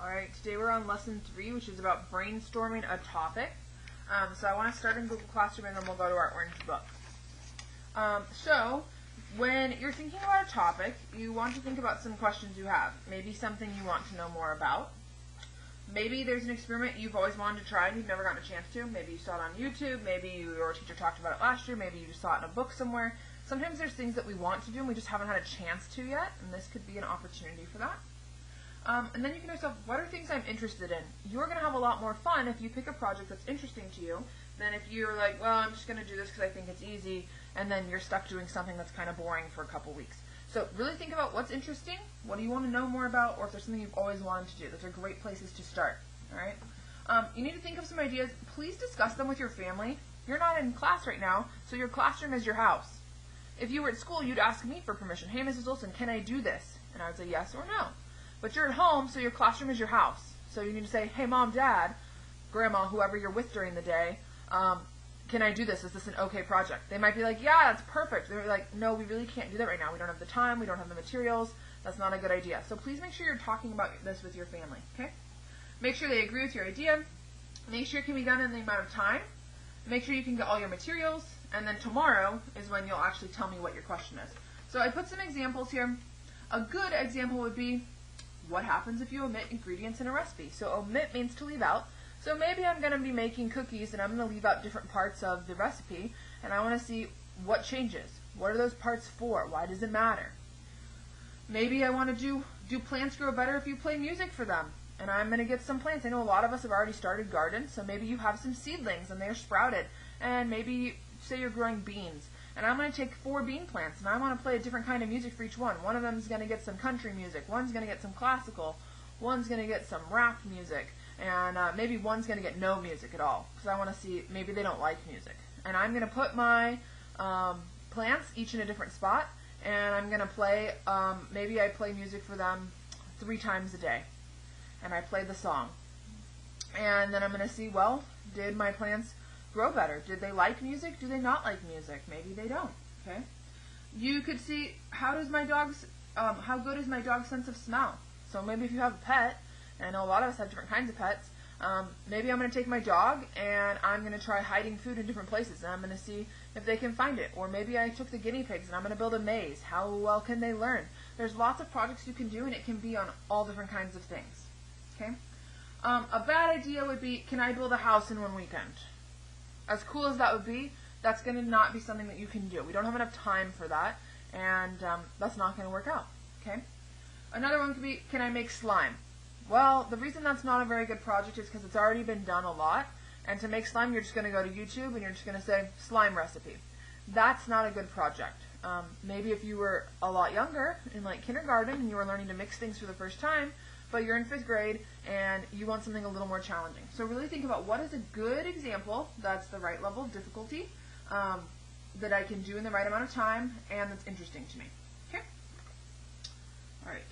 Alright, today we're on lesson 3, which is about brainstorming a topic. So I want to start in Google Classroom and then we'll go to our orange book. So when you're thinking about a topic, you want to think about some questions you have. Maybe something you want to know more about. Maybe there's an experiment you've always wanted to try and you've never gotten a chance to. Maybe you saw it on YouTube. Maybe your teacher talked about it last year. Maybe you just saw it in a book somewhere. Sometimes there's things that we want to do and we just haven't had a chance to yet, and this could be an opportunity for that. And then you can ask yourself, what are things I'm interested in? You're going to have a lot more fun if you pick a project that's interesting to you than if you're like, well, I'm just going to do this because I think it's easy, and then you're stuck doing something that's kind of boring for a couple weeks. So really think about what's interesting, what do you want to know more about, or if there's something you've always wanted to do. Those are great places to start. All right? You need to think of some ideas. Please discuss them with your family. You're not in class right now, so your classroom is your house. If you were at school, you'd ask me for permission. Hey, Mrs. Olson, can I do this? And I would say yes or no. But you're at home, so your classroom is your house. So you need to say, hey, Mom, Dad, Grandma, whoever you're with during the day, can I do this? Is this an okay project? They might be like, yeah, that's perfect. They're like, no, we really can't do that right now. We don't have the time. We don't have the materials. That's not a good idea. So please make sure you're talking about this with your family, okay? Make sure they agree with your idea. Make sure it can be done in the amount of time. Make sure you can get all your materials. And then tomorrow is when you'll actually tell me what your question is. So I put some examples here. A good example would be, what happens if you omit ingredients in a recipe? So omit means to leave out. So maybe I'm going to be making cookies and I'm going to leave out different parts of the recipe, and I want to see what changes. What are those parts for? Why does it matter? Maybe I want to do plants grow better if you play music for them? And I'm going to get some plants. I know a lot of us have already started gardens, so maybe you have some seedlings and they're sprouted. And maybe, say you're growing beans, and I'm going to take 4 bean plants, and I want to play a different kind of music for each one. One of them is going to get some country music, one's going to get some classical, one's going to get some rap music, and maybe one's going to get no music at all, because I want to see, maybe they don't like music. And I'm going to put my plants each in a different spot, and I'm going to play, maybe I play music for them 3 times a day, and I play the song. And then I'm going to see, well, did my plants grow better? Did they like music? Do they not like music? Maybe they don't. Okay. You could see, how good is my dog's sense of smell? So maybe if you have a pet, and I know a lot of us have different kinds of pets, maybe I'm going to take my dog and I'm going to try hiding food in different places, and I'm going to see if they can find it. Or maybe I took the guinea pigs and I'm going to build a maze. How well can they learn? There's lots of projects you can do, and it can be on all different kinds of things. Okay. A bad idea would be, can I build a house in one weekend? As cool as that would be, that's going to not be something that you can do. We don't have enough time for that, and that's not going to work out. Okay. Another one could be, can I make slime? Well, the reason that's not a very good project is because it's already been done a lot, and to make slime, you're just going to go to YouTube and you're just going to say, slime recipe. That's not a good project. Maybe if you were a lot younger, in like kindergarten, and you were learning to mix things for the first time, but you're in 5th grade and you want something a little more challenging. So really think about what is a good example that's the right level of difficulty, that I can do in the right amount of time, and that's interesting to me. Okay? All right.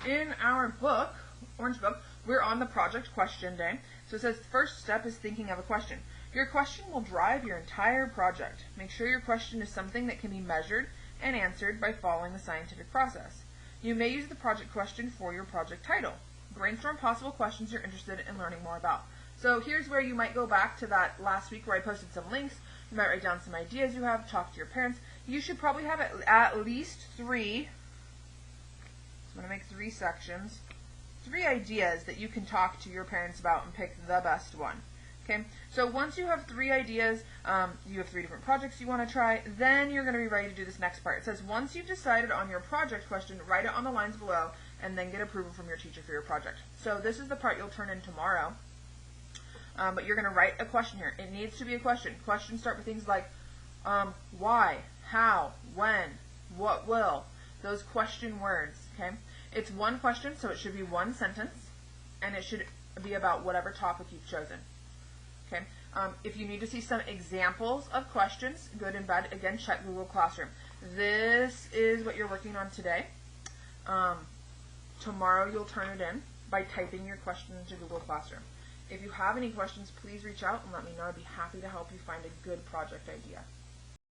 In our book, Orange Book, we're on the project question day. So it says, first step is thinking of a question. Your question will drive your entire project. Make sure your question is something that can be measured and answered by following the scientific process. You may use the project question for your project title. Brainstorm possible questions you're interested in learning more about. So here's where you might go back to that last week where I posted some links. You might write down some ideas you have, talk to your parents. You should probably have at least 3, so I'm going to make 3 sections, 3 ideas that you can talk to your parents about and pick the best one. Okay, so once you have 3 ideas, you have 3 different projects you want to try, then you're going to be ready to do this next part. It says, once you've decided on your project question, write it on the lines below, and then get approval from your teacher for your project. So this is the part you'll turn in tomorrow, but you're going to write a question here. It needs to be a question. Questions start with things like, why, how, when, what will, those question words, okay? It's 1 question, so it should be 1 sentence, and it should be about whatever topic you've chosen. Okay. If you need to see some examples of questions, good and bad, again, check Google Classroom. This is what you're working on today. Tomorrow you'll turn it in by typing your question into Google Classroom. If you have any questions, please reach out and let me know. I'd be happy to help you find a good project idea.